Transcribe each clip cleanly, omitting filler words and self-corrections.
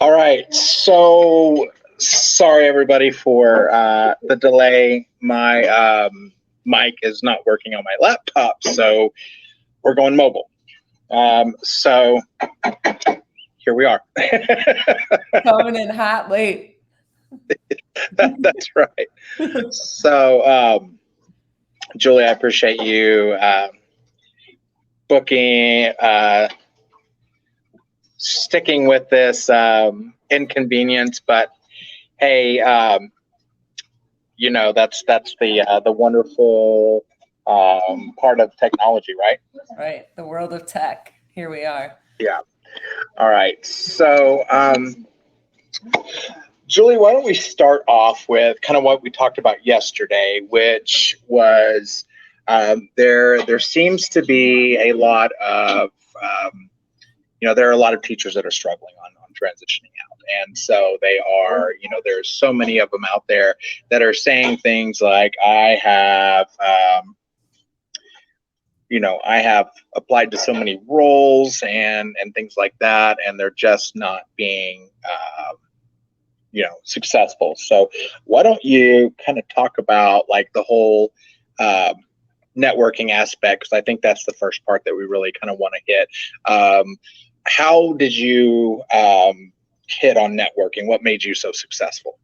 All right. So sorry, everybody, for the delay. My mic is not working on my laptop, so we're going mobile. So here we are. Coming in hot late. That's right. So, Julie, I appreciate you booking, sticking with this inconvenience, but hey, that's the wonderful part of technology, right? Right. The world of tech. Here we are. Yeah. All right. So, Julie, why don't we start off with kind of what we talked about yesterday, which was there seems to be a lot of there are a lot of teachers that are struggling on transitioning out. And so they are, there's so many of them out there that are saying things like, I have applied to so many roles and things like that, and they're just not being, successful. So why don't you kind of talk about like the whole networking aspect? Because I think that's the first part that we really kind of want to hit. How did you hit on networking? What made you so successful?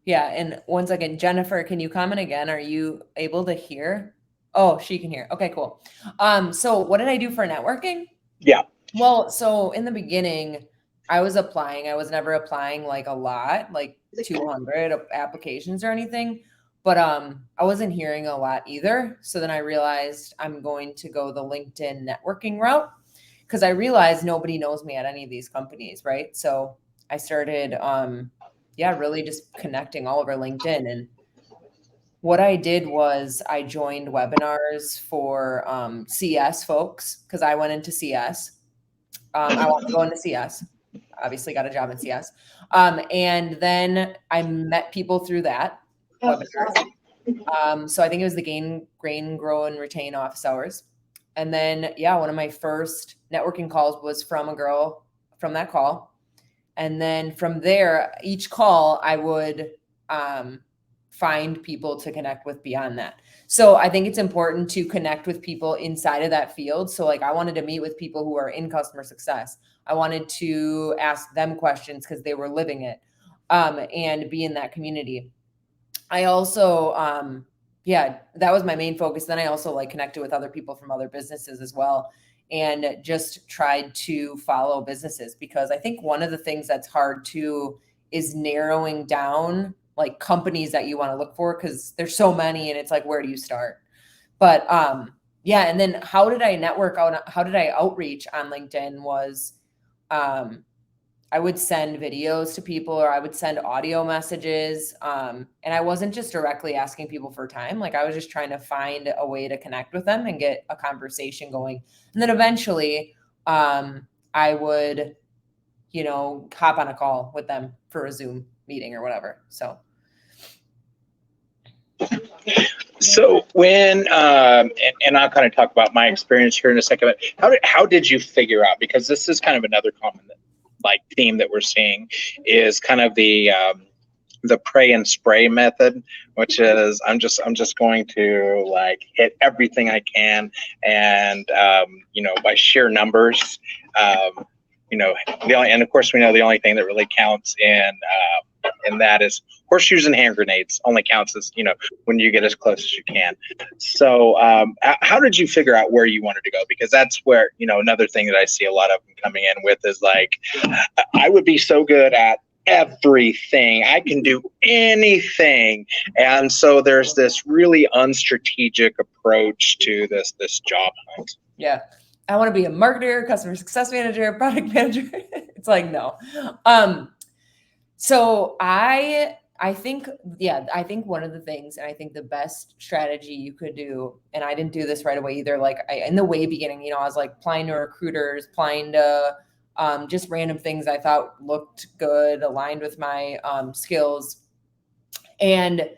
Yeah. And once again, Jennifer, can you comment again? Are you able to hear? Oh, she can hear. Okay, cool. So what did I do for networking? Yeah. Well, so in the beginning, I was applying. I was never applying like a lot, like 200 applications or anything. But I wasn't hearing a lot either. So then I realized I'm going to go the LinkedIn networking route because I realized nobody knows me at any of these companies, right? So I started really just connecting all over LinkedIn. And what I did was I joined webinars for CS folks because I went into CS. I want to go into CS. Obviously, got a job in CS. And then I met people through that webinars. So I think it was the Grain, Grow, and Retain office hours. And then, one of my first networking calls was from a girl from that call. And then from there, each call, I would find people to connect with beyond that. So I think it's important to connect with people inside of that field. So like I wanted to meet with people who are in customer success. I wanted to ask them questions because they were living it and be in that community. I also, that was my main focus. Then I also like connected with other people from other businesses as well and just tried to follow businesses because I think one of the things that's hard too is narrowing down like companies that you want to look for because there's so many and it's like, where do you start? But and then how did I network out? How did I outreach on LinkedIn was I would send videos to people or I would send audio messages. And I wasn't just directly asking people for time. Like I was just trying to find a way to connect with them and get a conversation going. And then eventually I would, hop on a call with them for a Zoom meeting or whatever. So when and I'll kind of talk about my experience here in a second. But how did you figure out? Because this is kind of another common like theme that we're seeing is kind of the pray and spray method, which is I'm just going to like hit everything I can, and by sheer numbers, and of course we know the only thing that really counts in that is horseshoes and hand grenades only counts as when you get as close as you can. So how did you figure out where you wanted to go? Because that's where another thing that I see a lot of them coming in with is like, I would be so good at everything, I can do anything, and so there's this really unstrategic approach to this job hunt. Yeah, I want to be a marketer, customer success manager, product manager. It's like no. So I think one of the things, and I think the best strategy you could do, and I didn't do this right away either. Like in the way beginning, I was like applying to recruiters, applying to just random things I thought looked good, aligned with my skills, and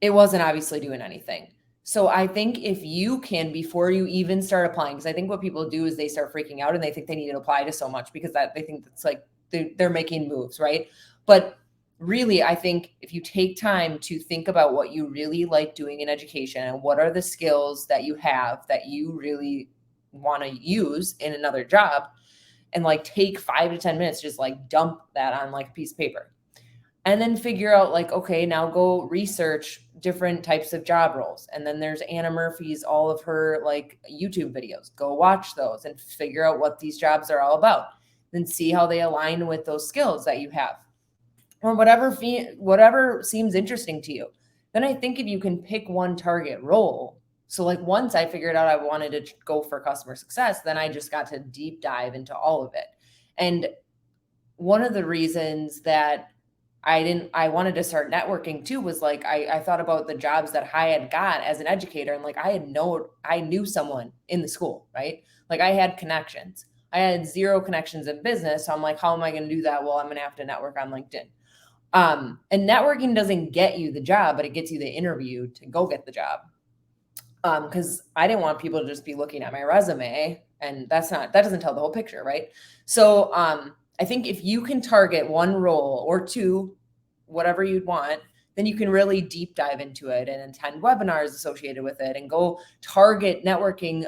it wasn't obviously doing anything. So I think if you can, before you even start applying, because I think what people do is they start freaking out and they think they need to apply to so much because that they think it's like they're making moves, right? But really, I think if you take time to think about what you really like doing in education and what are the skills that you have that you really want to use in another job, and like take 5 to 10 minutes, just like dump that on like a piece of paper and then figure out like, okay, now go research different types of job roles. And then there's Anna Murphy's, all of her like YouTube videos, go watch those and figure out what these jobs are all about. Then see how they align with those skills that you have or whatever seems interesting to you. Then I think if you can pick one target role. So like once I figured out I wanted to go for customer success, then I just got to deep dive into all of it. And one of the reasons that I wanted to start networking too was like I thought about the jobs that I had got as an educator, and like I knew someone in the school, right? Like I had connections. I had zero connections in business. So I'm like, how am I going to do that? Well, I'm going to have to network on LinkedIn. And networking doesn't get you the job, but it gets you the interview to go get the job. Because I didn't want people to just be looking at my resume, and that doesn't tell the whole picture, right? So I think if you can target one role or two, whatever you'd want, then you can really deep dive into it and attend webinars associated with it and go target networking.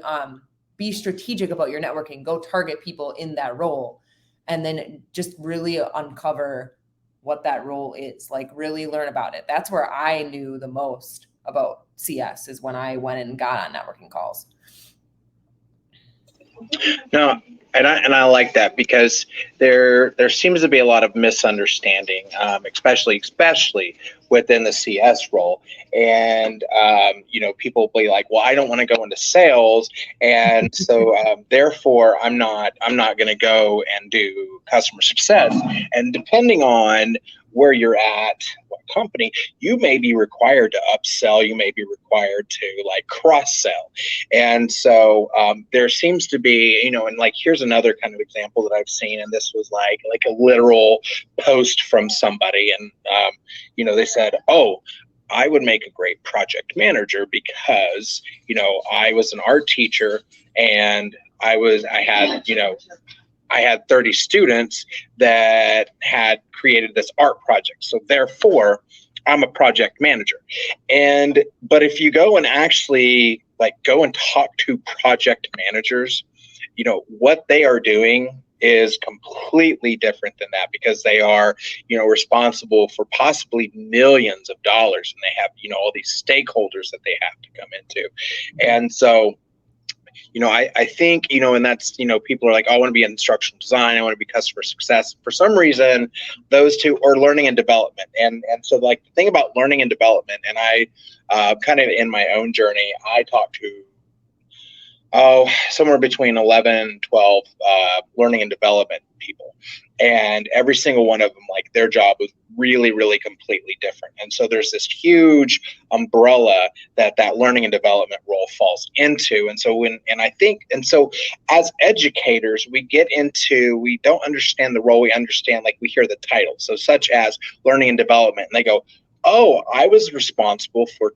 Be strategic about your networking, go target people in that role, and then just really uncover what that role is, like really learn about it. That's where I knew the most about CS, is when I went and got on networking calls. No, and I like that, because there seems to be a lot of misunderstanding, especially within the CS role, and people be like, well, I don't want to go into sales, and so therefore I'm not going to go and do customer success. And depending on where you're at, what company, you may be required to upsell, you may be required to like cross sell. And so there seems to be, and like, here's another kind of example that I've seen, and this was like a literal post from somebody, and they said, oh, I would make a great project manager because, I was an art teacher, and I had 30 students that had created this art project. So therefore, I'm a project manager. But if you go and actually go and talk to project managers, what they are doing is completely different than that, because they are, responsible for possibly millions of dollars, and they have, all these stakeholders that they have to come into. And so, I think, and that's, people are like, oh, I want to be in instructional design, I want to be customer success. For some reason, those two are learning and development. And so like the thing about learning and development, and I kind of in my own journey, I talked to somewhere between 11 and 12 learning and development people. And every single one of them, like, their job was really, really completely different. And so there's this huge umbrella that learning and development role falls into. And so so as educators, we don't understand the role. We understand, like, we hear the title. So such as learning and development, and they go, oh, I was responsible for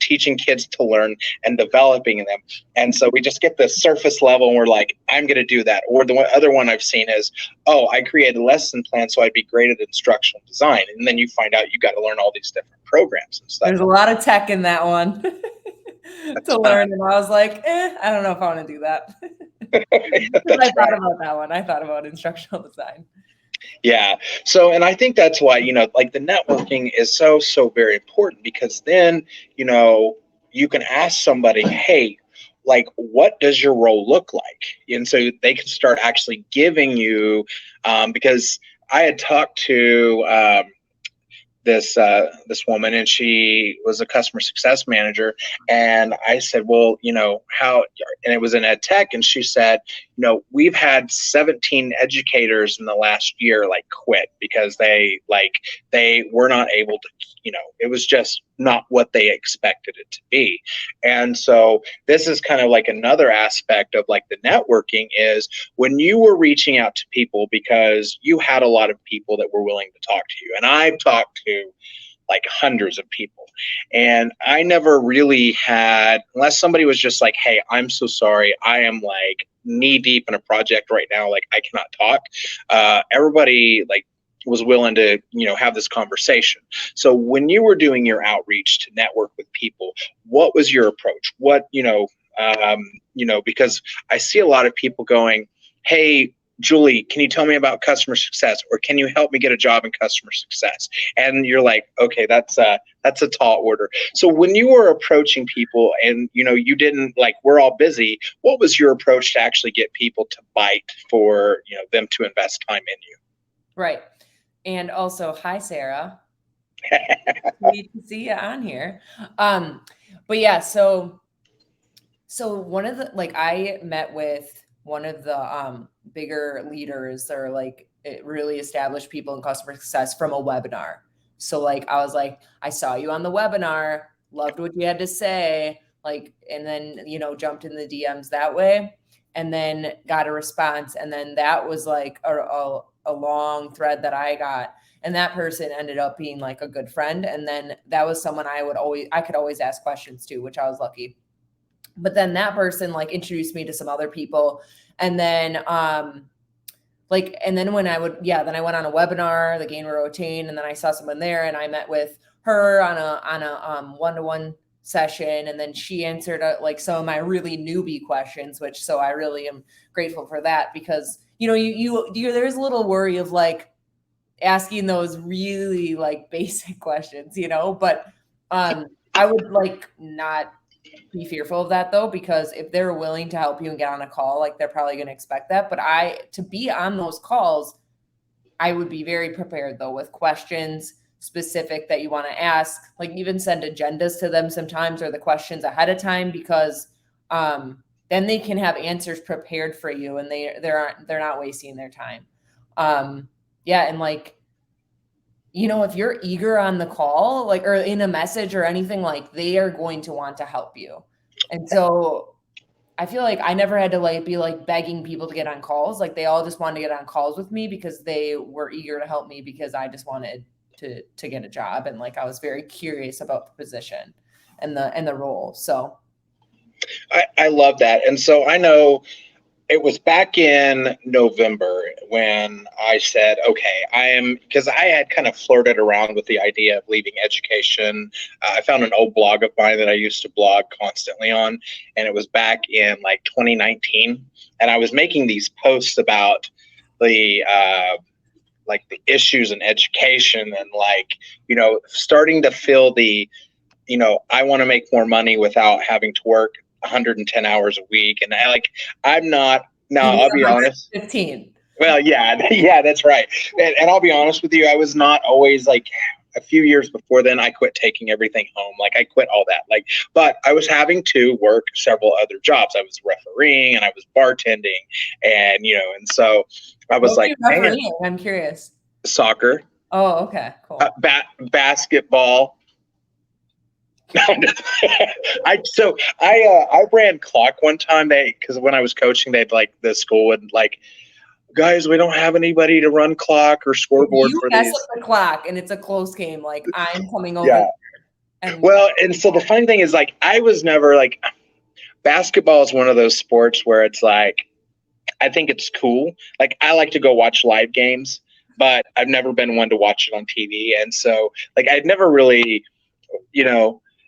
teaching kids to learn and developing them. And so we just get the surface level, and we're like, I'm going to do that. Or the other one I've seen is, oh, I created a lesson plan so I'd be great at instructional design. And then you find out you got to learn all these different programs and stuff. There's a lot of tech in that one to learn. And I was like, I don't know if I want to do that. I thought about that one. I thought about instructional design. Yeah. So, and I think that's why, like, the networking is so very important, because then, you can ask somebody, hey, like, what does your role look like? And so they can start actually giving you, because I had talked to this woman, and she was a customer success manager, and I said, well, how, and it was in ed tech, and she said, we've had 17 educators in the last year quit because they were not able to, it was just not what they expected it to be. And so this is kind of like another aspect of the networking, is when you were reaching out to people because you had a lot of people that were willing to talk to you. And I've talked to like hundreds of people. And I never really had, unless somebody was just like, hey, I'm so sorry, I am like knee deep in a project right now, like I cannot talk. Everybody like was willing to, have this conversation. So when you were doing your outreach to network with people, what was your approach? What, because I see a lot of people going, hey, Julie, can you tell me about customer success, or can you help me get a job in customer success? And you're like, okay, that's a tall order. So when you were approaching people and, you didn't like, we're all busy, what was your approach to actually get people to bite for, them to invest time in you? Right. And also, hi, Sarah. Sweet to see you on here. But yeah, so one of the, like, I met with one of the bigger leaders, or like really established people in customer success, from a webinar. So like, I was like, I saw you on the webinar, loved what you had to say, like, and then, jumped in the DMs that way, and then got a response. And then that was like a long thread that I got. And that person ended up being like a good friend. And then that was someone I could always ask questions to, which I was lucky. But then that person like introduced me to some other people. And then, then when then I went on a webinar, the Gain Routine, and then I saw someone there, and I met with her on a one-to-one session. And then she answered like some of my really newbie questions, so I really am grateful for that, because, there's a little worry of like asking those really like basic questions, but I would like not be fearful of that though, because if they're willing to help you and get on a call, like they're probably going to expect that. But to be on those calls, I would be very prepared though, with questions specific that you want to ask, like even send agendas to them sometimes, or the questions ahead of time, because then they can have answers prepared for you, and they're not wasting their time. Yeah. And like, if you're eager on the call, like, or in a message or anything, like they are going to want to help you. And so I feel like I never had to like be like begging people to get on calls. Like they all just wanted to get on calls with me because they were eager to help me, because I just wanted to get a job. And like, I was very curious about the position and the role. So I love that. And so I know it was back in November when I said, okay, because I had kind of flirted around with the idea of leaving education. I found an old blog of mine that I used to blog constantly on, and it was back in like 2019. And I was making these posts about the issues in education, and like, starting to feel the, I want to make more money without having to work 110 hours a week. And I'm not, now I'll be honest. 15. Well, yeah, that's right. And I'll be honest with you, I was not always like, a few years before then, I quit taking everything home. Like I quit all that, but I was having to work several other jobs. I was refereeing and I was bartending, and, and so I was like, refereeing? I'm curious. Soccer. Oh, okay, cool. Basketball. I ran clock one time, because when I was coaching, they'd like, the school would like, guys, we don't have anybody to run clock or scoreboard for these. You mess up the clock and it's a close game, like I'm coming over. Yeah. And so the funny thing is, like, I was never like, basketball is one of those sports where it's like, I think it's cool. Like I like to go watch live games, but I've never been one to watch it on TV. And so like, I'd never really,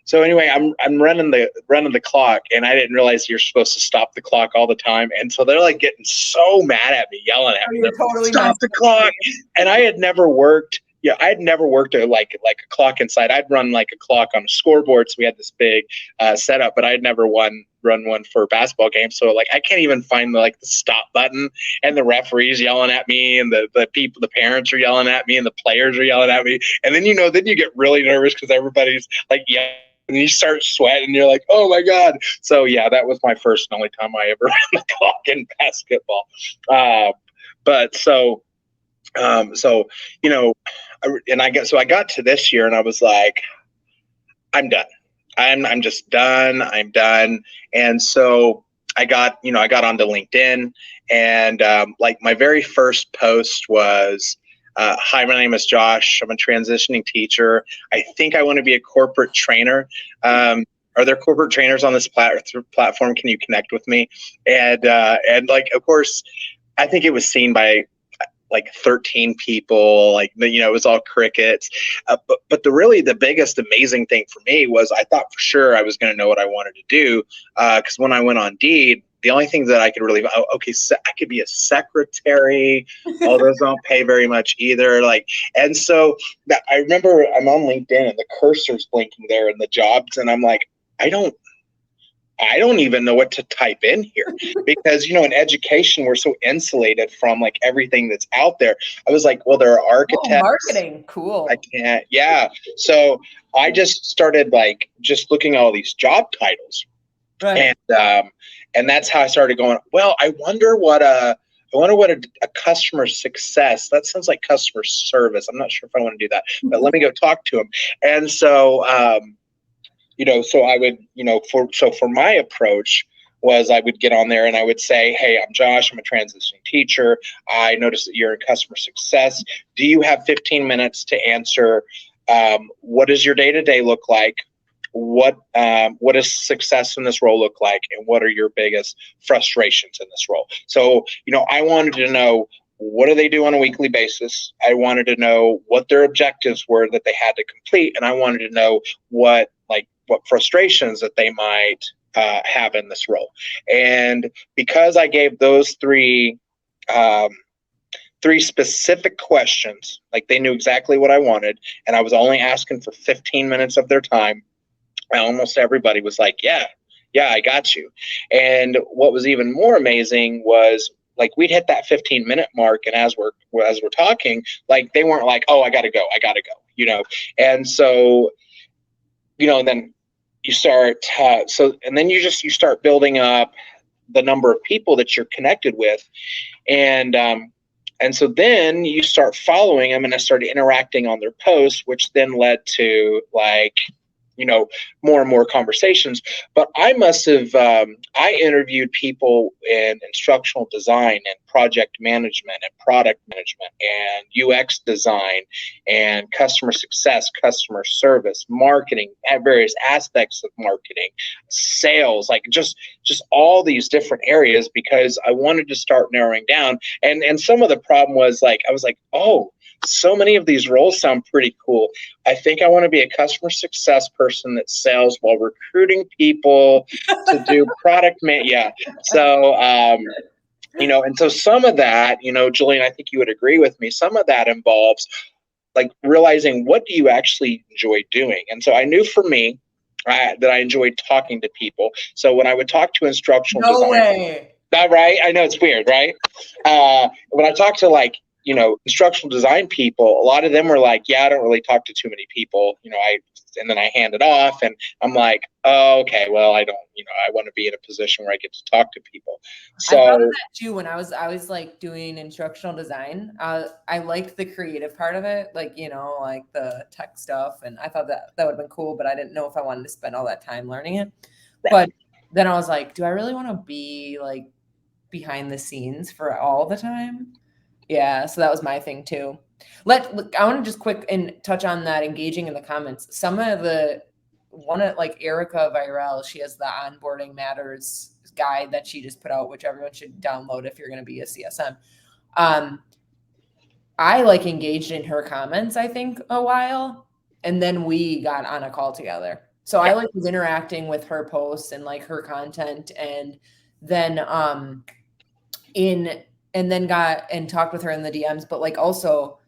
so anyway, I'm running the clock, and I didn't realize you're supposed to stop the clock all the time. And so they're like getting so mad at me, yelling at me, totally stop the clock. And I had never worked. Yeah, I'd never worked a clock inside. I'd run like a clock on a scoreboard, so we had this big setup, but I'd never run one for a basketball game. So like, I can't even find the stop button, and the referee's yelling at me, and the people, the parents are yelling at me, and the players are yelling at me. And then then you get really nervous because everybody's like, yeah. And you start sweating, and you're like, oh my God. So yeah, that was my first and only time I ever ran the clock in basketball. I got to this year, and I was like, I'm done. I'm just done. I'm done. And so I got onto LinkedIn, and like my very first post was, Hi, my name is Josh. I'm a transitioning teacher. I think I want to be a corporate trainer. Are there corporate trainers on this platform? Can you connect with me? And like, of course, I think it was seen by like 13 people, like, it was all crickets. But the biggest amazing thing for me was I thought for sure I was going to know what I wanted to do. Because when I went on Indeed, the only thing that I could really, so I could be a secretary. All those don't pay very much either. Like, and so I remember I'm on LinkedIn and the cursor's blinking there in the jobs, and I'm like, I don't even know what to type in here because, in education, we're so insulated from like everything that's out there. I was like, well, there are architects. Oh, marketing. Cool. I can't. Yeah. So I just started like just looking at all these job titles. Right. And that's how I started going, well, I wonder what a customer success, that sounds like customer service. I'm not sure if I want to do that, but let me go talk to him. And so, so I would, for my approach was I would get on there and I would say, hey, I'm Josh. I'm a transitioning teacher. I noticed that you're in customer success. Do you have 15 minutes to answer what does your day-to-day look like? What does success in this role look like? And what are your biggest frustrations in this role? So, I wanted to know, what do they do on a weekly basis? I wanted to know what their objectives were that they had to complete. And I wanted to know what frustrations that they might have in this role. And because I gave those three specific questions, like they knew exactly what I wanted, and I was only asking for 15 minutes of their time, almost everybody was like, yeah, I got you. And what was even more amazing was, like, we'd hit that 15-minute mark, and as we're talking, like, they weren't like, oh, I gotta go, and so, and then you start and then you start building up the number of people that you're connected with, and so then you start following them, and I started interacting on their posts, which then led to like, more and more conversations. But I must have, I interviewed people in instructional design and project management and product management and UX design and customer success, customer service, marketing, at various aspects of marketing, sales, like just all these different areas, because I wanted to start narrowing down. And some of the problem was, like, I was like, oh, so many of these roles sound pretty cool. I think I want to be a customer success person that sells while recruiting people to do product yeah. So, and so some of that, Jillian, I think you would agree with me. Some of that involves like realizing, what do you actually enjoy doing? And so I knew for me that I enjoyed talking to people. So when I would talk to instructional no designers, way. That right? I know it's weird, right? When I talk to instructional design people, a lot of them were like, yeah, I don't really talk to too many people, and then I hand it off and I'm like, oh, okay, well, I don't, I want to be in a position where I get to talk to people. So I thought of that too when I was like doing instructional design. I liked the creative part of it, like, like the tech stuff. And I thought that would have been cool, but I didn't know if I wanted to spend all that time learning it. Right. But then I was like, do I really want to be like behind the scenes for all the time? Yeah, so that was my thing too. I want to just quick and touch on that, engaging in the comments. Some of like Erica Virel, she has the Onboarding Matters guide that she just put out, which everyone should download if you're going to be a CSM. I engaged in her comments, I think, a while, and then we got on a call together. So I was interacting with her posts and her content, and then and then got and talked with her in the DMs, but also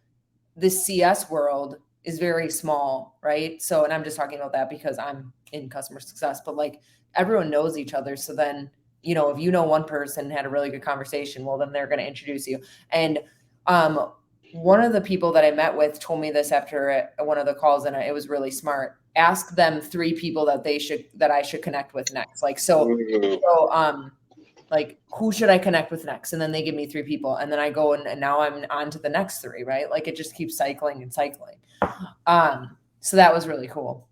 the CS world is very small, right? So, and I'm just talking about that because I'm in customer success, but everyone knows each other. So then, if one person had a really good conversation, well, then they're going to introduce you. And one of the people that I met with told me this after one of the calls, and it was really smart. Ask them 3 people that I should connect with next. Who should I connect with next? And then they give me 3 people, and then I go and now I'm on to the next 3, right? It just keeps cycling and cycling. So that was really cool.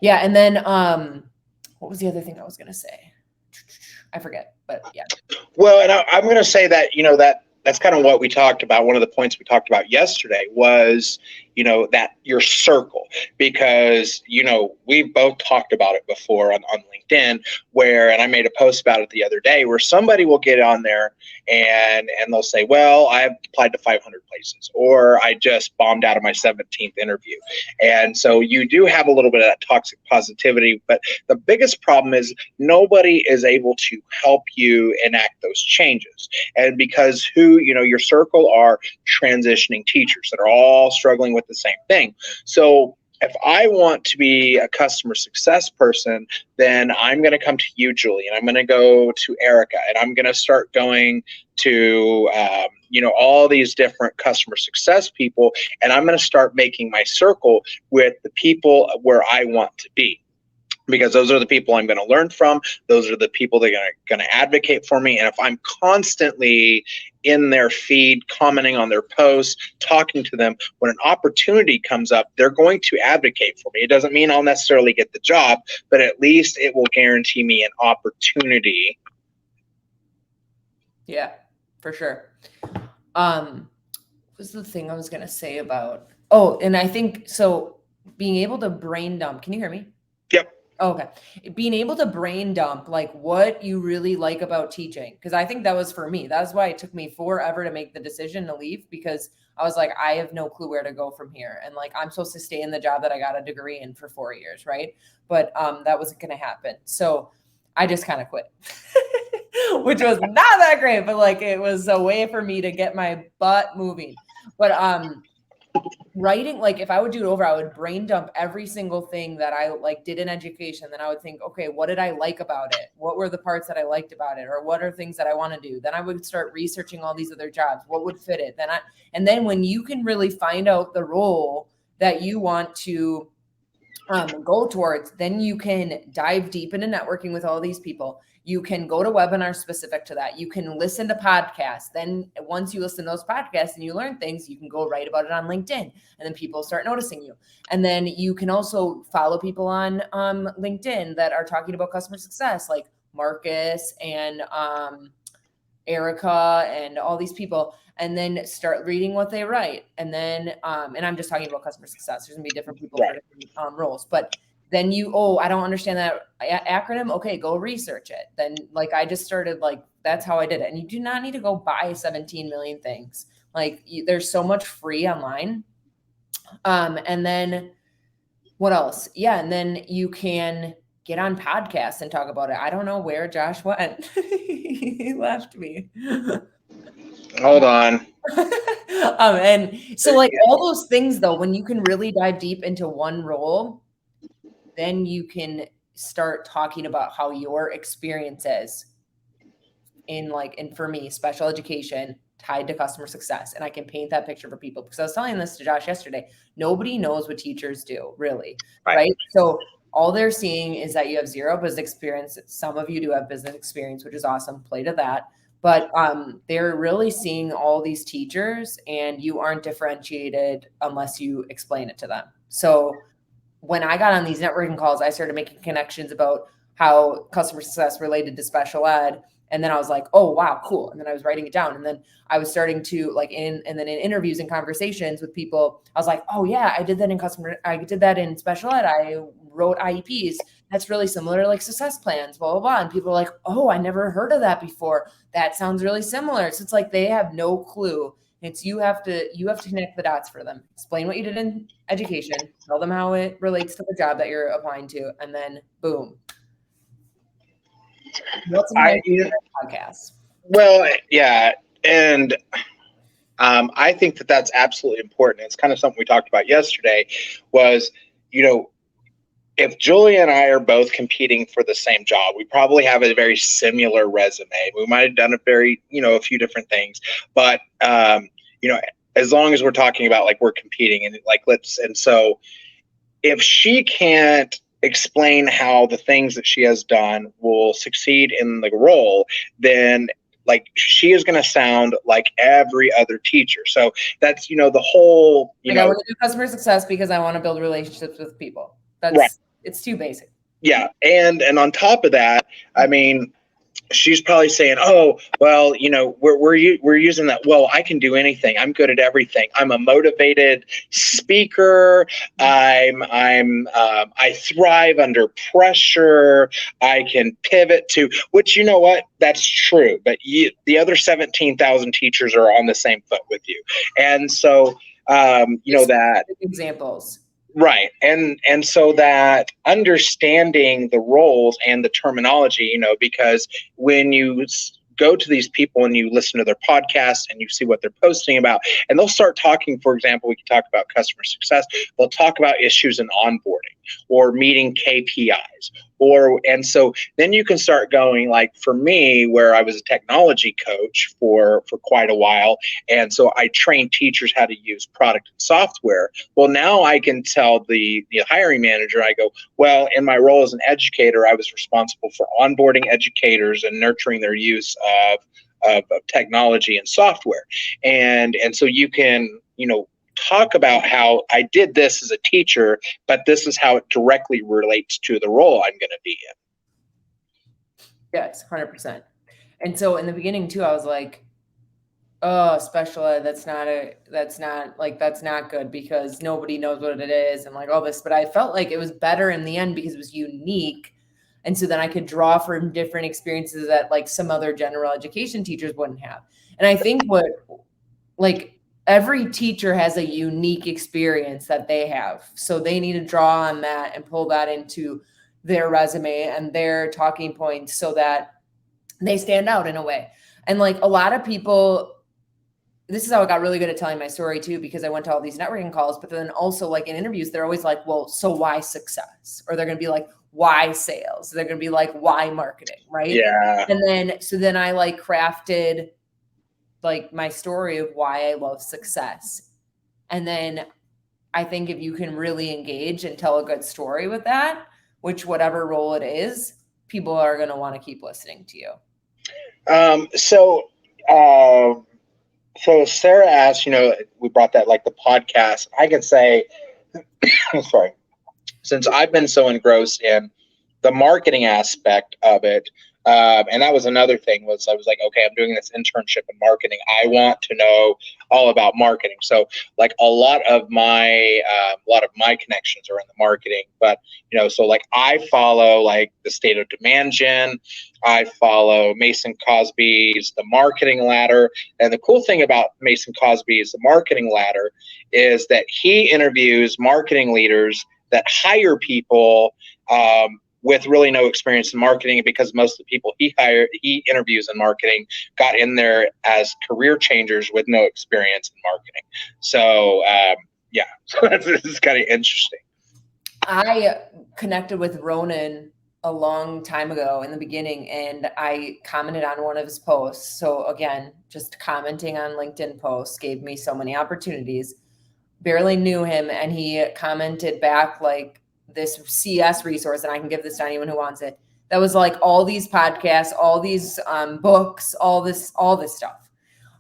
Yeah. And then, what was the other thing I was going to say? I forget, but yeah. Well, and I'm going to say that, that's kind of what we talked about. One of the points we talked about yesterday was, that your circle, because, we've both talked about it before on LinkedIn and I made a post about it the other day where somebody will get on there and they'll say, well, I applied to 500 places, or I just bombed out of my 17th interview. And so you do have a little bit of that toxic positivity, but the biggest problem is nobody is able to help you enact those changes. And because your circle are transitioning teachers that are all struggling with the same thing. So if I want to be a customer success person, then I'm going to come to you, Julie, and I'm going to go to Erica, and I'm going to start going to, all these different customer success people, and I'm going to start making my circle with the people where I want to be. Because those are the people I'm going to learn from. Those are the people that are going to advocate for me. And if I'm constantly in their feed, commenting on their posts, talking to them, when an opportunity comes up, they're going to advocate for me. It doesn't mean I'll necessarily get the job, but at least it will guarantee me an opportunity. Yeah, for sure. What was the thing I was going to say about? Oh, and I think so. Being able to brain dump. Can you hear me? Yep. Okay. Being able to brain dump like what you really like about teaching. Because I think that was for me. That's why it took me forever to make the decision to leave, because I was like, I have no clue where to go from here. And like, I'm supposed to stay in the job that I got a degree in for 4 years. Right. But that wasn't going to happen. So I just kind of quit, which was not that great, but like, it was a way for me to get my butt moving. But, writing, like if I would do it over, I would brain dump every single thing that I like did in education. Then I would think, okay, what did I like about it? What were the parts that I liked about it? Or what are things that I want to do? Then I would start researching all these other jobs. What would fit it? And then when you can really find out the role that you want to go towards, then you can dive deep into networking with all these people. You can go to webinars specific to that. You can listen to podcasts. Then once you listen to those podcasts and you learn things, you can go write about it on LinkedIn, and then people start noticing you. And then you can also follow people on LinkedIn that are talking about customer success, like Marcus and Erica and all these people, and then start reading what they write. And then, and I'm just talking about customer success. There's gonna be different people for different roles, but then I don't understand that acronym. Okay, go research it. Then like, I just started like, that's how I did it. And you do not need to go buy 17 million things. Like there's so much free online. And then what else? Yeah. And then you can get on podcasts and talk about it. I don't know where Josh went. He left me. Hold on. And so like all those things though, when you can really dive deep into one role, then you can start talking about how your experience is and for me, special education tied to customer success. And I can paint that picture for people, because I was telling this to Josh yesterday. Nobody knows what teachers do, really. Right? So all they're seeing is that you have zero business experience. Some of you do have business experience, which is awesome. Play to that. But they're really seeing all these teachers, and you aren't differentiated unless you explain it to them. So when I got on these networking calls, I started making connections about how customer success related to special ed. And then I was like, oh, wow, cool. And then I was writing it down. And then I was starting to and then in interviews and conversations with people, I was like, oh yeah, I did that in special ed. I wrote IEPs. That's really similar to like success plans, blah, blah, blah. And people are like, oh, I never heard of that before. That sounds really similar. So it's like, they have no clue. It's you have to connect the dots for them. Explain what you did in education, tell them how it relates to the job that you're applying to, and then boom. What's my podcast? Well, yeah, and I think that that's absolutely important. It's kind of something we talked about yesterday. Was if Julia and I are both competing for the same job, we probably have a very similar resume. We might have done a few different things, but as long as we're talking about like we're competing and so if she can't explain how the things that she has done will succeed in the role, then like she is going to sound like every other teacher. So that's, the whole, I want to do customer success because I want to build relationships with people. That's right. It's too basic. Yeah. And on top of that, I mean, she's probably saying, "Oh, well, we're using that. Well, I can do anything. I'm good at everything. I'm a motivated speaker. I thrive under pressure. I can pivot to which you know what? That's true. But the other 17,000 teachers are on the same foot with you, and so that examples." Right. And so that understanding the roles and the terminology, because when you go to these people and you listen to their podcasts and you see what they're posting about, and they'll start talking, for example, we can talk about customer success. They'll talk about issues in onboarding or meeting KPIs. And so then you can start going, like for me, where I was a technology coach for quite a while. And so I trained teachers how to use product and software. Well, now I can tell the hiring manager, I go, well, in my role as an educator, I was responsible for onboarding educators and nurturing their use of technology and software. And so you can, talk about how I did this as a teacher, but this is how it directly relates to the role I'm going to be in. Yes, 100%. And so in the beginning too, I was like, oh, special ed, that's not good because nobody knows what it is and like all this. But I felt like it was better in the end because it was unique. And so then I could draw from different experiences that like some other general education teachers wouldn't have. And I think every teacher has a unique experience that they have. So they need to draw on that and pull that into their resume and their talking points so that they stand out in a way. And like a lot of people, this is how I got really good at telling my story too, because I went to all these networking calls, but then also like in interviews, they're always like, well, so why success? Or they're going to be like, why sales? They're going to be like, why marketing? Right. Yeah. And then I like crafted like my story of why I love success. And then I think if you can really engage and tell a good story with that, which whatever role it is, people are going to want to keep listening to you. So Sarah asked, we brought that like the podcast. I can say, sorry, since I've been so engrossed in the marketing aspect of it, and that was another thing was I was like, okay, I'm doing this internship in marketing. I want to know all about marketing. So like a lot of my connections are in the marketing, but so like I follow like the State of Demand Gen. I follow Mason Cosby's The Marketing Ladder. And the cool thing about Mason Cosby's The Marketing Ladder is that he interviews marketing leaders that hire people with really no experience in marketing, because most of the people he interviews in marketing got in there as career changers with no experience in marketing. So so this is kind of interesting. I connected with Ronan a long time ago in the beginning, and I commented on one of his posts. So again, just commenting on LinkedIn posts gave me so many opportunities. Barely knew him, and he commented back like this CS resource, and I can give this to anyone who wants it. That was like all these podcasts, all these books, all this stuff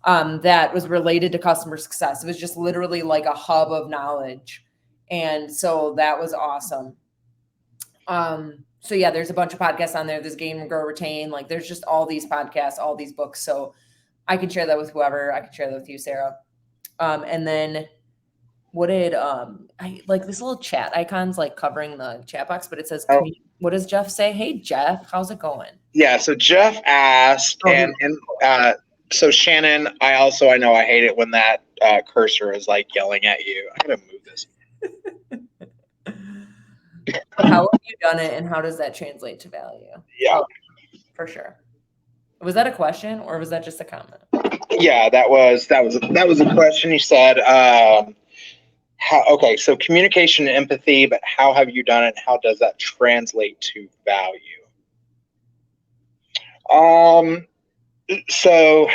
that was related to customer success. It was just literally like a hub of knowledge. And so that was awesome. So yeah, there's a bunch of podcasts on there. There's Gain, Grow, Retain. Like there's just all these podcasts, all these books. So I can share that with whoever. I can share that with you, Sarah. And then what did I like this little chat icon's like covering the chat box, but it says, what does Jeff say? Hey Jeff, how's it going? Yeah, so Jeff asked, and so Shannon, I know I hate it when that cursor is like yelling at you. I'm gonna move this. How have you done it, and how does that translate to value? Yeah, for sure. Was that a question or was that just a comment? Yeah, that was a question. You said, okay, so communication and empathy, but how have you done it? And how does that translate to value? So,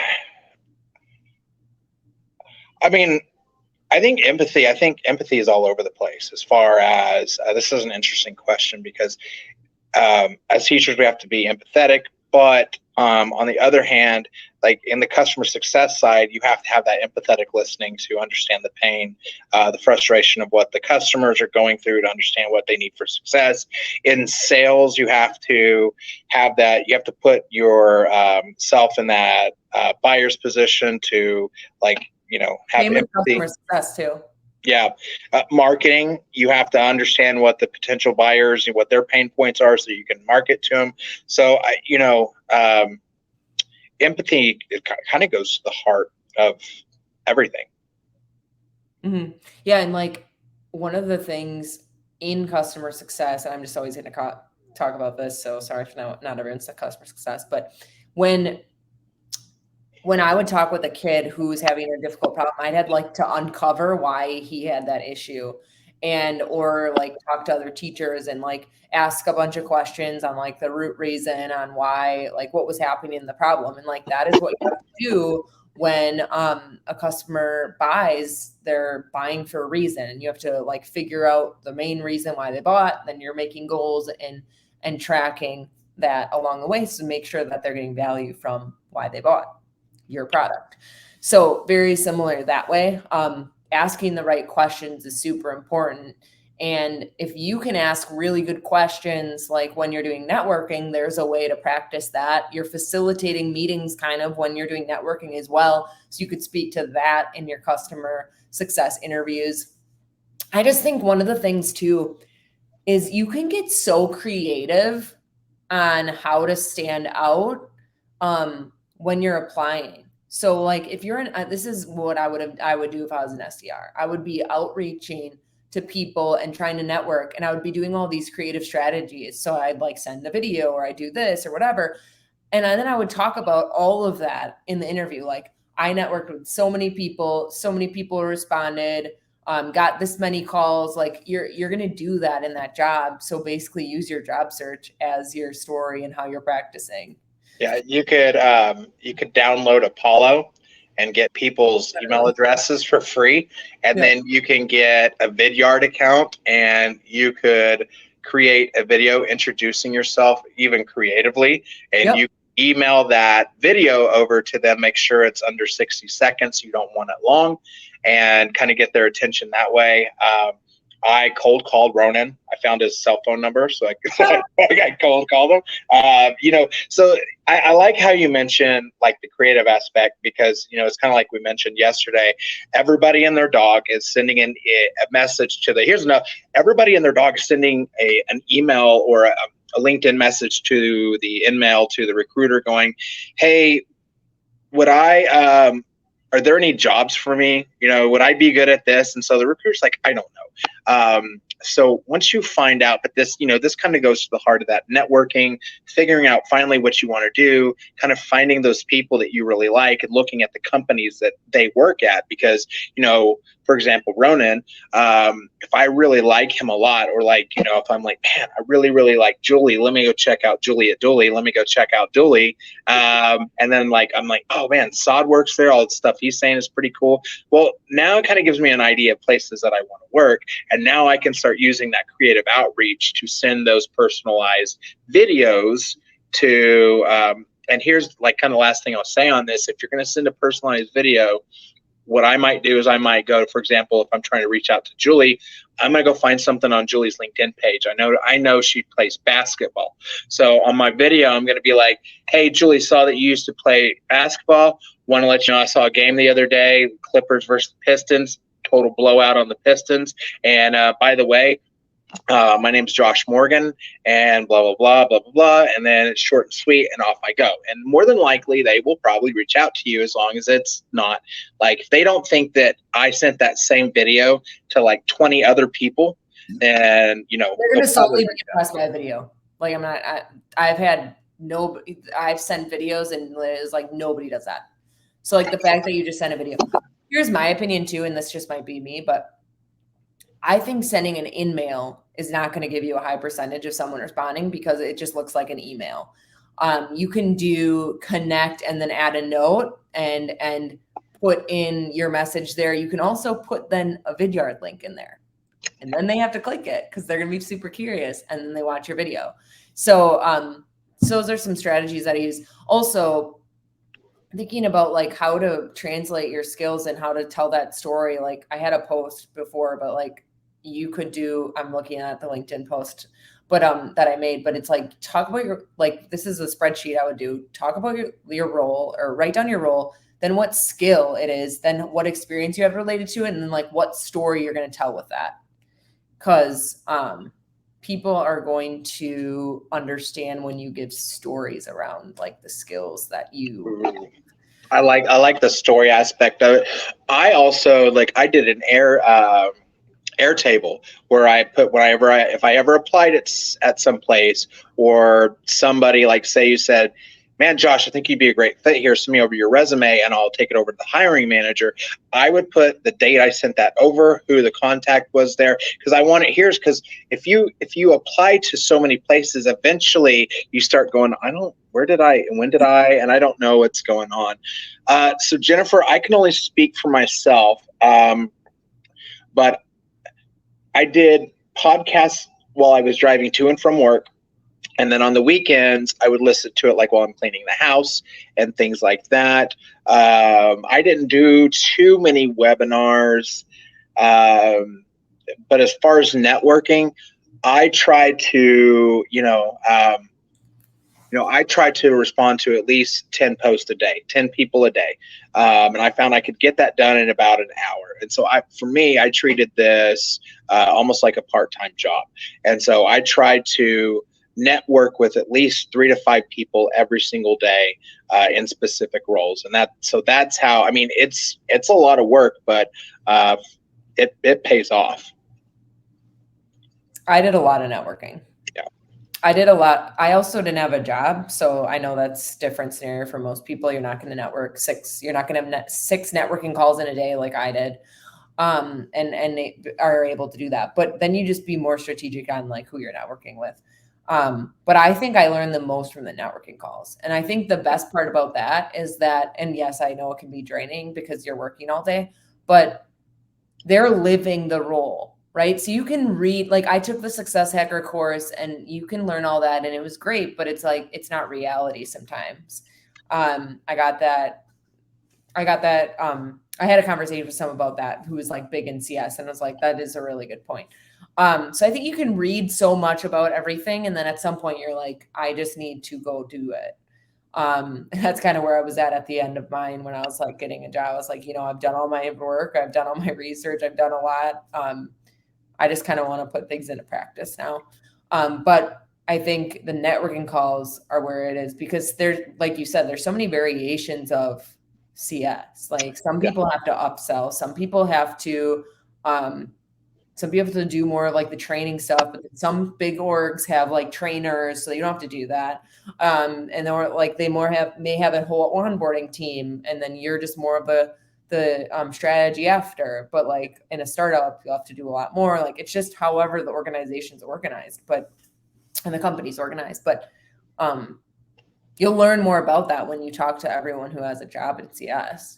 I mean, I think empathy is all over the place as far as, this is an interesting question because as teachers, we have to be empathetic, But on the other hand, like in the customer success side, you have to have that empathetic listening to understand the pain, the frustration of what the customers are going through, to understand what they need for success. In sales, you have to have that. You have to put your self in that buyer's position to, like, have Same with empathy. customer success too. Yeah. Marketing, you have to understand what the potential buyers and what their pain points are so you can market to them. So, empathy, it kind of goes to the heart of everything. Mm-hmm. Yeah. And like one of the things in customer success, and I'm just always going to talk about this, so sorry if not everyone's the customer success, but when I would talk with a kid who's having a difficult problem, I'd had like to uncover why he had that issue, or like talk to other teachers and like ask a bunch of questions on like the root reason on why, like what was happening in the problem. And like, that is what you have to do when a customer buys. They're buying for a reason, and you have to like figure out the main reason why they bought. Then you're making goals and tracking that along the way to make sure that they're getting value from why they bought your product. So very similar that way. Asking the right questions is super important. And if you can ask really good questions, like when you're doing networking, there's a way to practice that. You're facilitating meetings kind of when you're doing networking as well. So you could speak to that in your customer success interviews. I just think one of the things too is you can get so creative on how to stand out when you're applying. So like if you're this is what I would do if I was an SDR. I would be outreaching to people and trying to network, and I would be doing all these creative strategies. So I'd like send a video, or I do this or whatever. And then I would talk about all of that in the interview. Like, I networked with so many people responded, got this many calls. Like you're going to do that in that job. So basically use your job search as your story and how you're practicing. Yeah, you could download Apollo and get people's email addresses for free, and then you can get a Vidyard account, and you could create a video introducing yourself even creatively, and you email that video over to them. Make sure it's under 60 seconds. You don't want it long, and kind of get their attention that way. I cold called Ronan. I found his cell phone number, so I cold called him. So I like how you mentioned like the creative aspect, because it's kind of like we mentioned yesterday. Everybody and their dog is sending in a message to everybody and their dog is sending an email or a LinkedIn message to the InMail, to the recruiter, going, "Hey, are there any jobs for me? Would I be good at this?" And so the recruiter's like, "I don't know." So once you find out, but this kind of goes to the heart of that networking, figuring out finally what you want to do, kind of finding those people that you really like and looking at the companies that they work at. Because, for example, Ronan, if I really like him a lot, or if I'm like, man, I really, really like Julie, let me go check out Julie at Dooley. Let me go check out Dooley. And then I'm like, oh man, Sod works there. All the stuff he's saying is pretty cool. Well, now it kind of gives me an idea of places that I want to work. And now I can start using that creative outreach to send those personalized videos to, and here's like kind of last thing I'll say on this. If you're going to send a personalized video, what I might do is I might go, for example, if I'm trying to reach out to Julie, I'm going to go find something on Julie's LinkedIn page. I know she plays basketball. So on my video, I'm going to be like, "Hey, Julie, saw that you used to play basketball. Want to let you know I saw a game the other day, Clippers versus Pistons, total blowout on the Pistons. And by the way, my name's Josh Morgan, and blah, blah, blah, blah, blah, blah." And then it's short and sweet, and off I go. And more than likely, they will probably reach out to you, as long as it's not like, if they don't think that I sent that same video to like 20 other people, then, they're going to solely be impressed by a video. Like I've sent videos and it's like nobody does that. So like the fact that you just sent a video. Here's my opinion too, and this just might be me, but I think sending an InMail is not going to give you a high percentage of someone responding, because it just looks like an email. You can do connect and then add a note and put in your message there. You can also put then a Vidyard link in there, and then they have to click it because they're going to be super curious, and then they watch your video. So So those are some strategies that I use. Also, thinking about like how to translate your skills and how to tell that story. Like I had a post before, but like you could do, I'm looking at the LinkedIn post, but that I made, but it's like talk about your, like this is a spreadsheet I would do. Talk about your role, or write down your role, then what skill it is, then what experience you have related to it, and then like what story you're going to tell with that. Cause people are going to understand when you give stories around like the skills that you. I like the story aspect of it. I also I did an Airtable where I put if I ever applied at some place, or somebody, like say you said, man, Josh, I think you'd be a great fit here. Send me over your resume and I'll take it over to the hiring manager. I would put the date I sent that over, who the contact was there, because I want it here. Because if you apply to so many places, eventually you start going, when did I, and I don't know what's going on. So Jennifer, I can only speak for myself, but I did podcasts while I was driving to and from work. And then on the weekends, I would listen to it like while I'm cleaning the house and things like that. I didn't do too many webinars. But as far as networking, I tried to, I tried to respond to at least 10 posts a day, 10 people a day. And I found I could get that done in about an hour. And so for me, I treated this almost like a part-time job. And so I tried to network with at least 3 to 5 people every single day in specific roles. And that's how, I mean, it's a lot of work, but it pays off. I did a lot of networking. Yeah. I did a lot. I also didn't have a job, so I know that's different scenario for most people. You're not going to network you're not going to have 6 networking calls in a day like I did. And they are able to do that. But then you just be more strategic on like who you're networking with. But I think I learned the most from the networking calls. And I think the best part about that is that, and yes, I know it can be draining because you're working all day, but they're living the role, right? So you can read, like I took the Success Hacker course and you can learn all that and it was great, but it's like, it's not reality sometimes. I had a conversation with someone about that who was like big in CS, and I was like, that is a really good point. So I think you can read so much about everything, and then at some point you're like, I just need to go do it. That's kind of where I was at the end of mine when I was like getting a job. I was like, I've done all my work, I've done all my research, I've done a lot. I just kind of want to put things into practice now. But I think the networking calls are where it is, because there's, like you said, there's so many variations of CS. Like some people have to upsell, some people have to do more like the training stuff, but some big orgs have like trainers, so you don't have to do that. And then like they may have a whole onboarding team, and then you're just more of the strategy after. But like in a startup, you'll have to do a lot more. Like it's just however the organization's organized, and the company's organized. But you'll learn more about that when you talk to everyone who has a job at CS.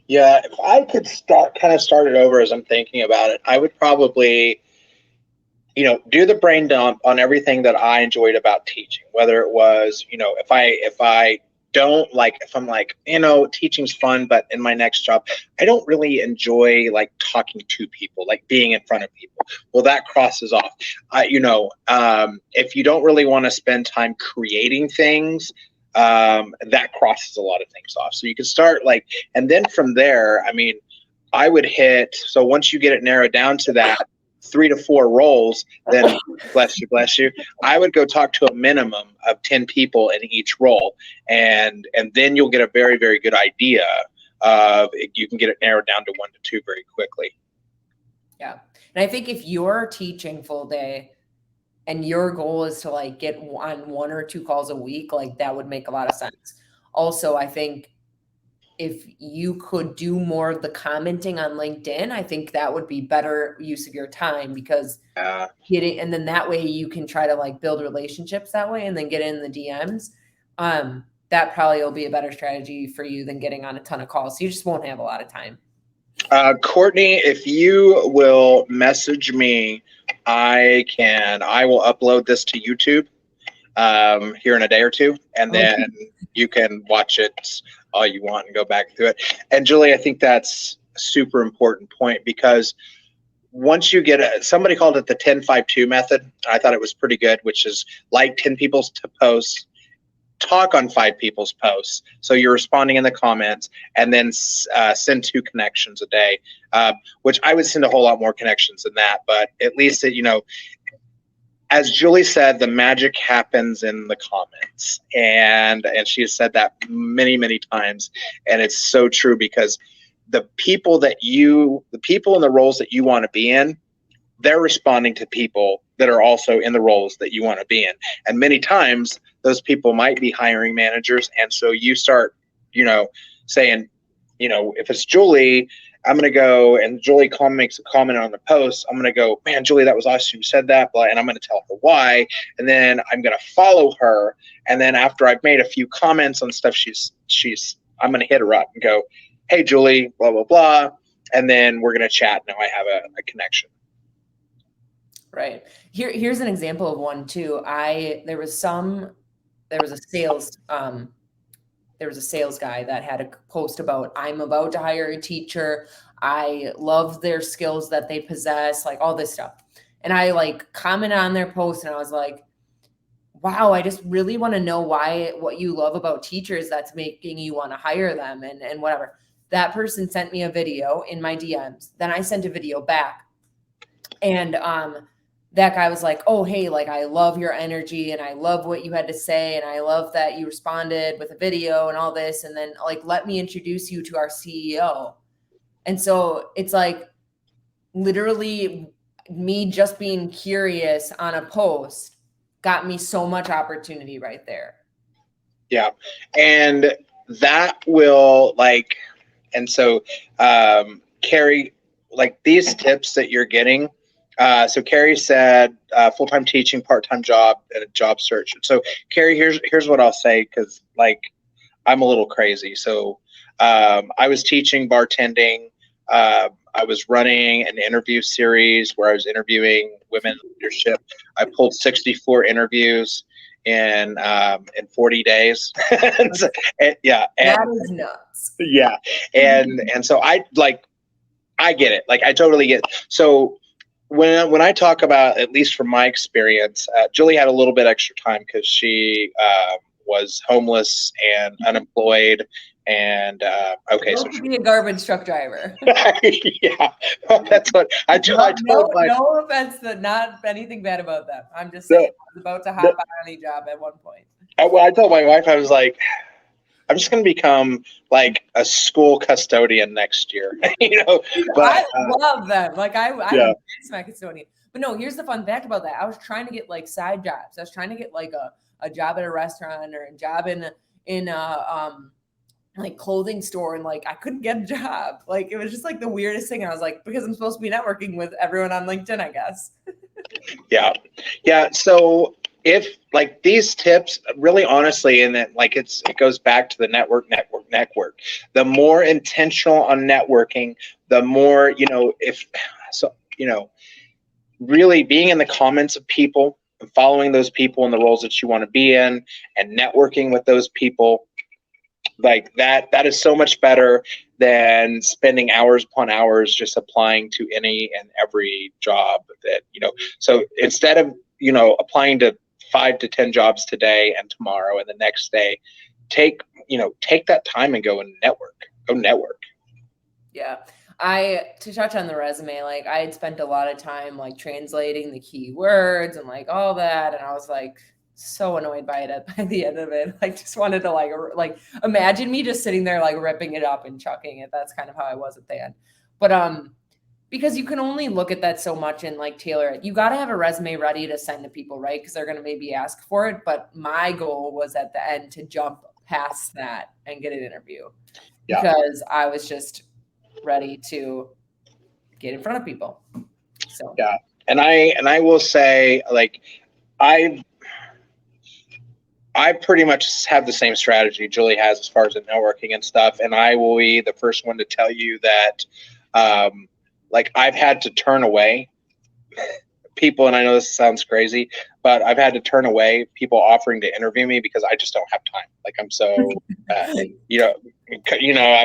Yeah, if I could start it over as I'm thinking about it, I would probably, do the brain dump on everything that I enjoyed about teaching. Whether it was, if I'm like, teaching's fun, but in my next job, I don't really enjoy like talking to people, like being in front of people. Well, that crosses off. If you don't really want to spend time creating things, that crosses a lot of things off. So you can start and then from there, I mean, I would so once you get it narrowed down to that 3 to 4 roles, then bless you, I would go talk to a minimum of 10 people in each role. And then you'll get a very, very good idea of, you can get it narrowed down to 1 to 2 very quickly. Yeah. And I think if you're teaching full day, and your goal is to like get on 1 or 2 calls a week, like that would make a lot of sense. Also, I think if you could do more of the commenting on LinkedIn, I think that would be better use of your time, because and then that way you can try to like build relationships that way and then get in the DMs. That probably will be a better strategy for you than getting on a ton of calls. So you just won't have a lot of time. Courtney, if you will message me, I will upload this to YouTube. here in a day or two, and Okay. then you can watch it all you want and go back through it. And Julie, I think that's a super important point, because once you get somebody called it the 10-5-2 method. I thought it was pretty good, which is like 10 people's posts, talk on 5 people's posts. So you're responding in the comments, and then send 2 connections a day, which I would send a whole lot more connections than that. But at least as Julie said, the magic happens in the comments, and she has said that many, many times, and it's so true, because the people in the roles that you want to be in, they're responding to people that are also in the roles that you want to be in. And many times those people might be hiring managers. And so you start, saying, if it's Julie, I'm going to go, and Julie makes a comment on the post. I'm going to go, man, Julie, that was awesome. You said that, blah, and I'm going to tell her why. And then I'm going to follow her. And then after I've made a few comments on stuff I'm going to hit her up and go, hey, Julie, blah, blah, blah. And then we're going to chat. Now I have a connection. Right. Here's an example of one too. There was a sales guy that had a post about, I'm about to hire a teacher. I love their skills that they possess, like all this stuff. And I commented on their post, and I was like, wow, I just really want to know what you love about teachers that's making you want to hire them and whatever. That person sent me a video in my DMs. Then I sent a video back. And that guy was like, oh, hey, I love your energy, and I love what you had to say, and I love that you responded with a video and all this. And then let me introduce you to our CEO. And so it's literally me just being curious on a post got me so much opportunity right there. Yeah. And that will and so Carrie, these tips that you're getting, so Carrie said full-time teaching, part-time job, and a job search. So Carrie, here's what I'll say, because I'm a little crazy. So I was teaching bartending. I was running an interview series where I was interviewing women in leadership. I pulled 64 interviews in 40 days. Yeah. That is nuts. Yeah. And so I get it. I totally get it. So when I talk about, at least from my experience, Julie had a little bit extra time because she was homeless and unemployed. And so she be a garbage truck driver. Yeah, that's what I told. No offense, not anything bad about them. I'm just saying, I was about to hop on any job at one point. I told my wife, I was like, I'm just going to become a school custodian next year, But I love them. I miss my custodian. But no, here's the fun fact about that. I was trying to get side jobs. I was trying to get a job at a restaurant or a job in a clothing store, and I couldn't get a job. It was just the weirdest thing. I was because I'm supposed to be networking with everyone on LinkedIn, I guess. Yeah. So if these tips, really honestly, and that it goes back to the network. The more intentional on networking, the more, really being in the comments of people and following those people in the roles that you want to be in and networking with those people, that is so much better than spending hours upon hours just applying to any and every job that, so instead of, applying to 5 to 10 jobs today and tomorrow and the next day, take that time and go network. Yeah. To touch on the resume, I had spent a lot of time translating the keywords and all that. And I was so annoyed by it by the end of it. Just wanted to imagine me just sitting there ripping it up and chucking it. That's kind of how I was at the end. But because you can only look at that so much and tailor it. You got to have a resume ready to send to people, right? Because they're going to maybe ask for it. But my goal was at the end to jump past that and get an interview, because I was just ready to get in front of people. So yeah, and I will say I pretty much have the same strategy Julie has as far as the networking and stuff. And I will be the first one to tell you that, I've had to turn away people, and I know this sounds crazy, but I've had to turn away people offering to interview me because I just don't have time. Like I'm so, I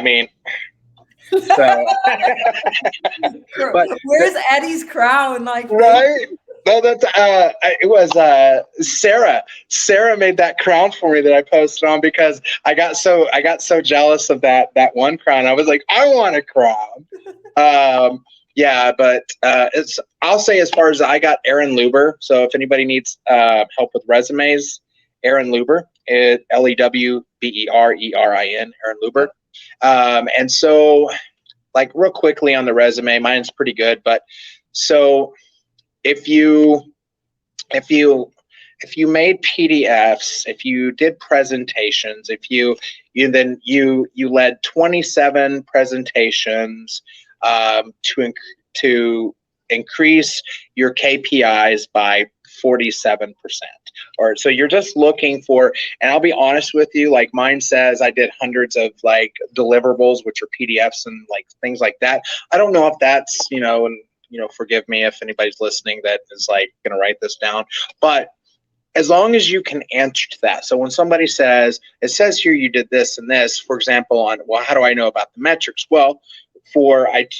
mean, so. But where's Eddie's crown? Like, right? No, that's it was Sarah. Sarah made that crown for me that I posted on because I got so jealous of that one crown. I was like, I want a crown. Yeah, but I'll say as far as I got Aaron Luber. So if anybody needs help with resumes, Aaron Luber, LEWBERERIN, Aaron Luber. And so, like real quickly on the resume, mine's pretty good, but so if you made PDFs, if you did presentations, if you led 27 presentations to increase your KPIs by 47%. Or so you're just looking for, and I'll be honest with you, like mine says I did hundreds of like deliverables, which are PDFs and like things like that. I don't know if that's, and forgive me if anybody's listening that is like going to write this down, but as long as you can answer to that. So when somebody says, it says here you did this and this, for example, on, well, how do I know about the metrics? Well,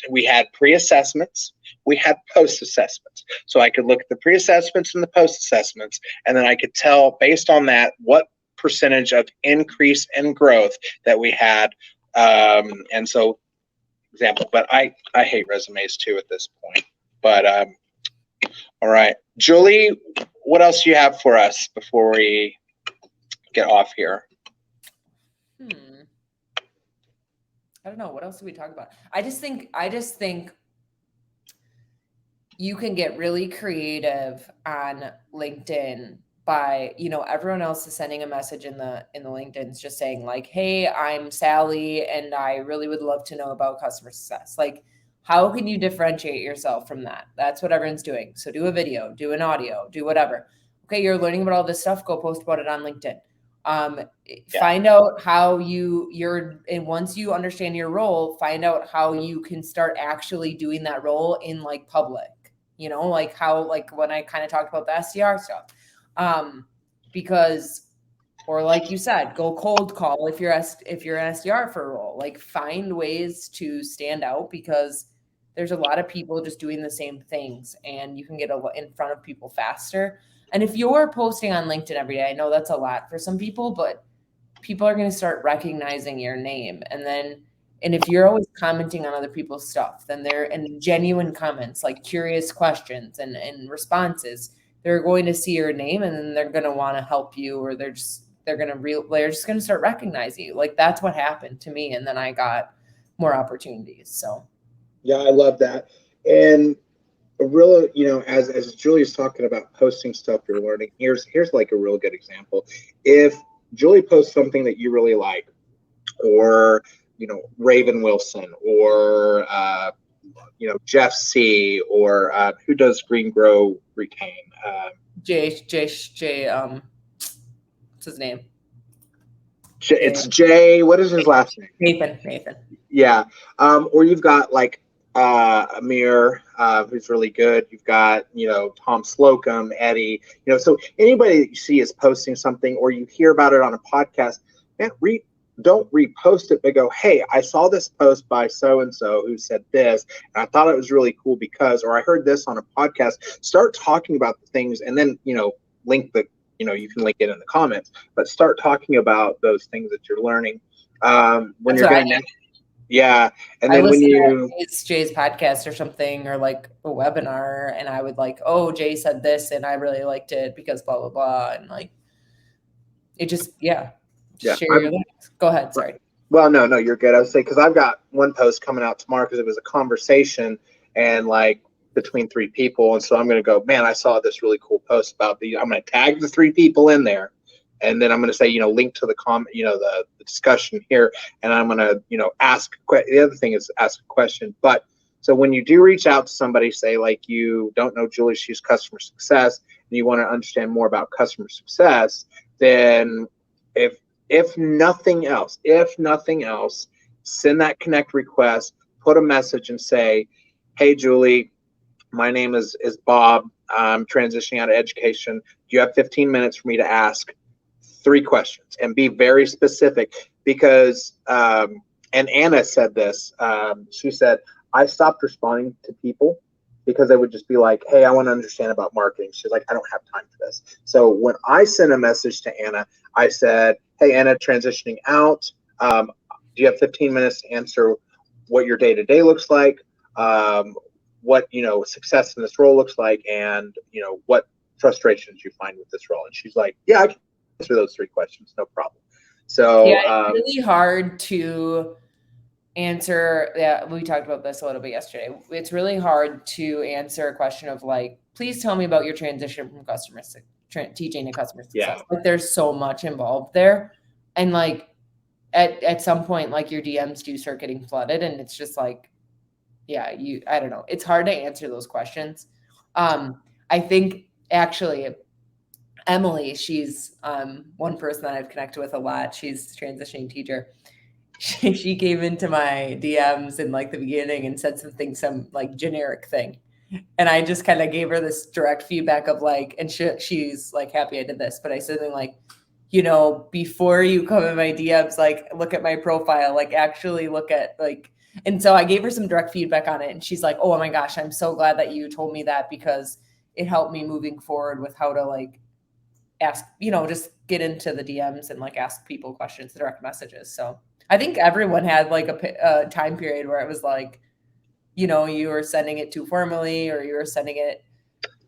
we had pre-assessments, we had post-assessments. So I could look at the pre-assessments and the post-assessments, and then I could tell based on that what percentage of increase and growth that we had. And so, example, but I hate resumes too at this point. But all right, Julie, what else do you have for us before we get off here? I don't know. What else do we talk about? I just think you can get really creative on LinkedIn by, everyone else is sending a message in the LinkedIn's just saying like, hey, I'm Sally and I really would love to know about customer success. Like, how can you differentiate yourself from that? That's what everyone's doing. So do a video, do an audio, do whatever. Okay, you're learning about all this stuff, go post about it on LinkedIn. Find out how and once you understand your role, find out how you can start actually doing that role in like public, like how, like when I kind of talked about the SDR stuff, because, or like you said, go cold call if you're an SDR for a role, like find ways to stand out because there's a lot of people just doing the same things and you can get in front of people faster. And if you're posting on LinkedIn every day, I know that's a lot for some people, but people are going to start recognizing your name. And if you're always commenting on other people's stuff, then they're in genuine comments, like curious questions and responses, they're going to see your name and then they're going to want to help you, or they're just going to start recognizing you. Like that's what happened to me. And then I got more opportunities. So. Yeah, I love that. And a real, as Julie's talking about posting stuff you're learning, here's like a real good example. If Julie posts something that you really like, or, Raven Wilson, or, Jeff C, or who does Green Grow Retain? Jay, what's his name? It's Jay. What is his last name? Nathan. Yeah. Or you've got like Amir, who's really good. You've got, Tom Slocum, Eddie, so anybody that you see is posting something or you hear about it on a podcast, man, don't repost it, but go, hey, I saw this post by so-and-so who said this, and I thought it was really cool because, or I heard this on a podcast. Start talking about the things and then, link the, you can link it in the comments, but start talking about those things that you're learning. When you're going to yeah. And then when it's Jay's podcast or something, or like a webinar, and I would like, oh, Jay said this and I really liked it because blah, blah, blah. And like, it just, share your links. Go ahead. Sorry. Well, no, you're good. I would say, because I've got one post coming out tomorrow because it was a conversation and like between 3 people. And so I'm going to go, man, I saw this really cool post about I'm going to tag the 3 people in there. And then I'm going to say, link to the comment, the discussion here. And I'm going to, ask. The other thing is ask a question. But so when you do reach out to somebody, say like you don't know Julie, she's customer success, and you want to understand more about customer success, then if nothing else, send that connect request, put a message and say, hey, Julie, my name is Bob. I'm transitioning out of education. Do you have 15 minutes for me to ask 3 questions and be very specific? Because, and Anna said this, she said, I stopped responding to people because they would just be like, hey, I want to understand about marketing. She's like, I don't have time for this. So when I sent a message to Anna, I said, hey, Anna, transitioning out. Do you have 15 minutes to answer what your day-to-day looks like, what, success in this role looks like, and, what frustrations you find with this role? And she's like, yeah, I can answer those 3 questions, no problem. So yeah, it's really hard to answer. Yeah, we talked about this a little bit yesterday. It's really hard to answer a question of like, please tell me about your transition from teaching to customer success. Yeah. Like, there's so much involved there, and like at some point, like your DMs do start getting flooded, and it's just like, yeah, I don't know. It's hard to answer those questions. I think actually Emily, she's one person that I've connected with a lot. She's a transitioning teacher. She came into my DMs in like the beginning and said some like generic thing. And I just kind of gave her this direct feedback of like, and she's like happy I did this, but I said something like, before you come in my DMs, like look at my profile, like actually look at like, and so I gave her some direct feedback on it. And she's like, oh my gosh, I'm so glad that you told me that, because it helped me moving forward with how to like ask, just get into the DMs and like ask people questions, direct messages. So I think everyone had like a time period where it was like, you were sending it too formally, or you were sending it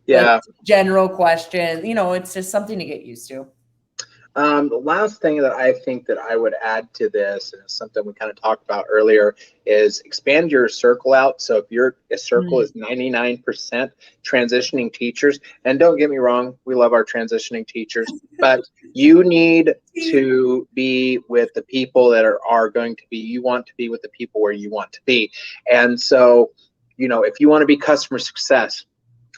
like general question. It's just something to get used to. The last thing that I think that I would add to this, and it's something we kind of talked about earlier, is expand your circle out. So if your circle is 99% transitioning teachers, and don't get me wrong, we love our transitioning teachers, but you need to be with the people that are going to be, you want to be with the people where you want to be. And so, if you want to be customer success,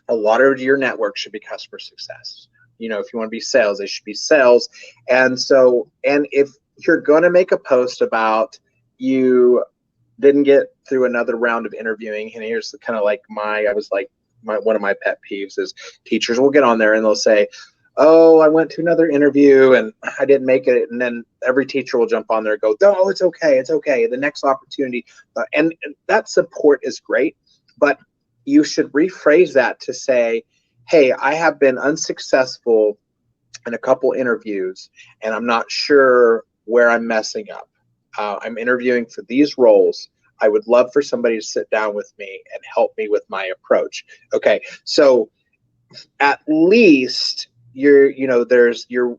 a lot of your network should be customer success. If you want to be sales, they should be sales. And so, and if you're going to make a post about you didn't get through another round of interviewing, and here's kind of like one of my pet peeves is teachers will get on there and they'll say, oh, I went to another interview and I didn't make it. And then every teacher will jump on there and go, oh, it's okay. It's okay. The next opportunity. And that support is great, but you should rephrase that to say, hey, I have been unsuccessful in a couple interviews, and I'm not sure where I'm messing up. I'm interviewing for these roles. I would love for somebody to sit down with me and help me with my approach. Okay, so at least you're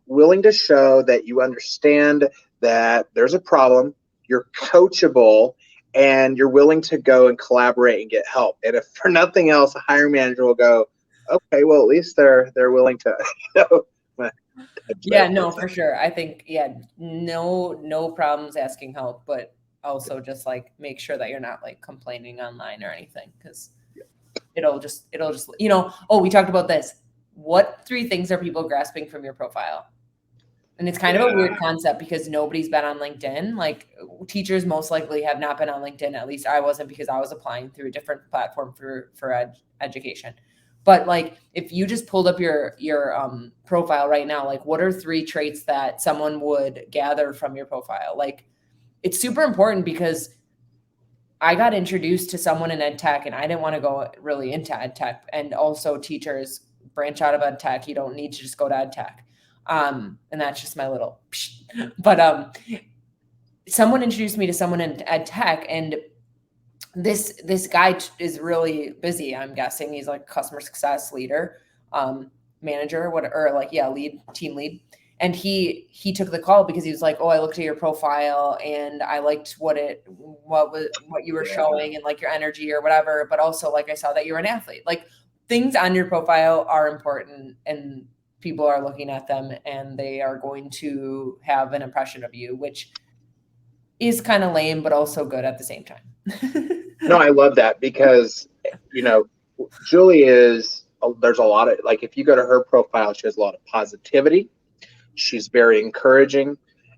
willing to show that you understand that there's a problem, you're coachable, and you're willing to go and collaborate and get help. And if for nothing else, a hiring manager will go, okay, well, at least they're willing to. Yeah, no, for sure. I think, no problems asking help, but also just like make sure that you're not like complaining online or anything, because it'll just, we talked about this. What 3 things are people grasping from your profile? And it's kind of a weird concept because nobody's been on LinkedIn. Like, teachers most likely have not been on LinkedIn. At least I wasn't, because I was applying through a different platform for education. But like, if you just pulled up your profile right now, like what are 3 traits that someone would gather from your profile? Like, it's super important because I got introduced to someone in ed tech and I didn't want to go really into ed tech. And also teachers branch out of ed tech. You don't need to just go to ed tech. And that's just my little, but someone introduced me to someone in ed tech, and this guy is really busy. I'm guessing he's like customer success leader, manager, team lead. And he took the call because he was like, oh, I looked at your profile and I liked what you were showing and like your energy or whatever. But also, like, I saw that you're an athlete. Like, things on your profile are important, and people are looking at them and they are going to have an impression of you, which is kind of lame, but also good at the same time. No, I love that because, Julie there's a lot of, like, if you go to her profile, she has a lot of positivity. She's very encouraging.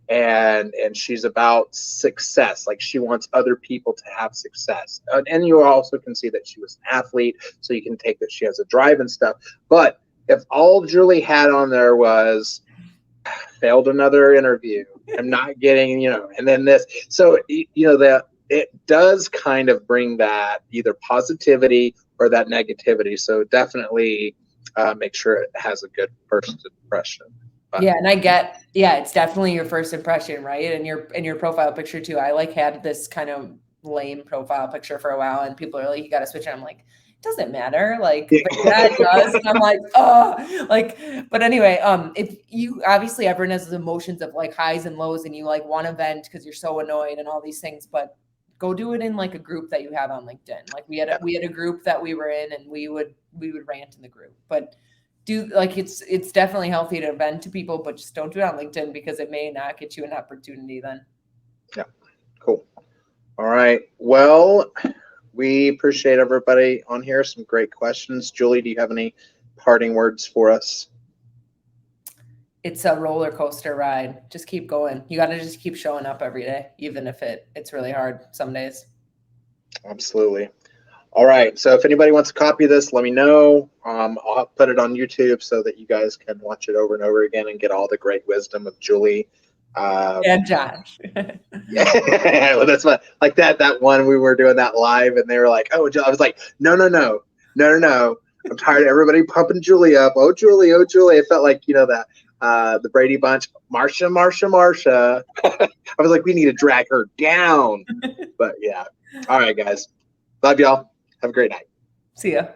and she's about success. Like she wants other people to have success. And you also can see that she was an athlete, so you can take that she has a drive and stuff. But if all Julie had on there was failed another interview, I'm not getting, and then this, so that it does kind of bring that either positivity or that negativity. So definitely make sure it has a good first impression. But, yeah, and it's definitely your first impression, right? And your profile picture too. I had this kind of lame profile picture for a while, and people are like, "You got to switch it." I'm like, "It doesn't matter." But yeah, it does. And I'm like, "Oh," but anyway, if you obviously everyone has emotions of highs and lows, and you want to vent because you're so annoyed and all these things, but go do it in a group that you have on LinkedIn. We had a group that we were in, and we would rant in the group, but. It's definitely healthy to vent to people, but just don't do it on LinkedIn because it may not get you an opportunity then. Yeah, cool. All right. Well, we appreciate everybody on here. Some great questions. Julie, do you have any parting words for us? It's a roller coaster ride. Just keep going. You got to just keep showing up every day, even if it's really hard some days. Absolutely. All right. So if anybody wants a copy of this, let me know. I'll put it on YouTube so that you guys can watch it over and over again and get all the great wisdom of Julie. And Josh. Yeah, well, that's what, that one we were doing that live, and they were like, "Oh, I was like, no. I'm tired of everybody pumping Julie up. Oh, Julie. It felt like the Brady Bunch, Marsha. I was like, we need to drag her down. But yeah. All right, guys. Love y'all. Have a great night. See ya.